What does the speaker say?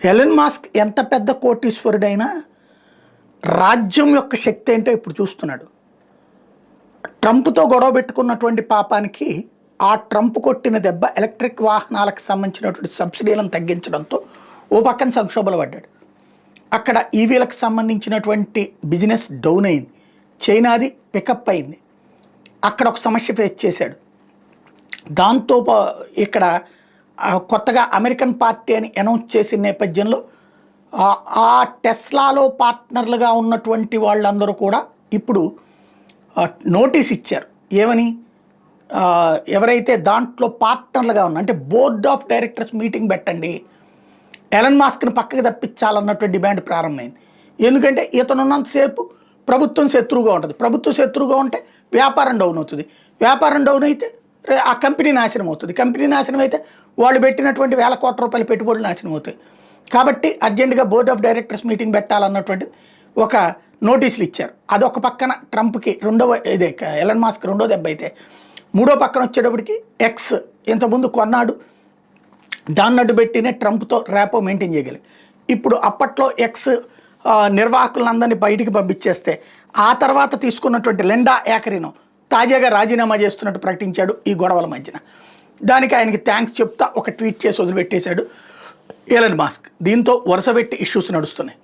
Elon Musk ఎంత పెద్ద కోటీశ్వరుడైనా రాజ్యం యొక్క శక్తి ఏంటో ఇప్పుడు చూస్తున్నాడు. ట్రంప్తో గొడవ పెట్టుకున్నటువంటి పాపానికి ఆ ట్రంప్ కొట్టిన దెబ్బ ఎలక్ట్రిక్ వాహనాలకు సంబంధించినటువంటి సబ్సిడీలను తగ్గించడంతో ఓ పక్కన సంక్షోభలు పడ్డాడు. అక్కడ ఈవీలకు సంబంధించినటువంటి బిజినెస్ డౌన్ అయింది, చైనాది పికప్ అయింది, అక్కడ ఒక సమస్య ఫేస్ చేశాడు. దాంతో ఇక్కడ కొత్తగా అమెరికన్ పార్టీ అని అనౌన్స్ చేసిన నేపథ్యంలో ఆ టెస్లాలో పార్ట్నర్లుగా ఉన్నటువంటి వాళ్ళందరూ కూడా ఇప్పుడు నోటీస్ ఇచ్చారు. ఏమని? ఎవరైతే దాంట్లో పార్ట్నర్లుగా ఉన్నా అంటే బోర్డ్ ఆఫ్ డైరెక్టర్స్ మీటింగ్ పెట్టండి, ఎలన్ మాస్క్ని పక్కకి తప్పించాలన్నటువంటి డిమాండ్ ప్రారంభమైంది. ఎందుకంటే ఇతనున్నంతసేపు ప్రభుత్వం శత్రువుగా ఉంటుంది, ప్రభుత్వం శత్రువుగా ఉంటే వ్యాపారం డౌన్ అవుతుంది, వ్యాపారం డౌన్ అయితే ఆ కంపెనీ నాశనం అవుతుంది, కంపెనీ నాశనం అయితే వాళ్ళు పెట్టినటువంటి వేల కోట్ల రూపాయల పెట్టుబడులు నాశనం అవుతాయి. కాబట్టి అర్జెంటుగా బోర్డ్ ఆఫ్ డైరెక్టర్స్ మీటింగ్ పెట్టాలన్నటువంటి ఒక నోటీసులు ఇచ్చారు. అదొక పక్కన ట్రంప్కి రెండవ ఇదే ఎలన్ మాస్క్ రెండో దెబ్బ అయితే, మూడో పక్కన వచ్చేటప్పటికి ఎక్స్ ఇంతకుముందు కొన్నాడు, దాన్ని అడ్డు పెట్టినే ట్రంప్తో ర్యాపో మెయింటైన్ చేయగలిగి ఇప్పుడు అప్పట్లో ఎక్స్ నిర్వాహకులందరినీ బయటికి పంపించేస్తే ఆ తర్వాత తీసుకున్నటువంటి లిండా యాకరినో తాజాగా రాజీనామా చేస్తున్నట్టు ప్రకటించాడు ఈ గొడవల మధ్యన. దానికి ఆయనకి థ్యాంక్స్ చెప్తా ఒక ట్వీట్ చేసి వదిలిపెట్టేశాడు ఎలన్ మాస్క్. దీంతో వరుసపెట్టి ఇష్యూస్ నడుస్తున్నాయి.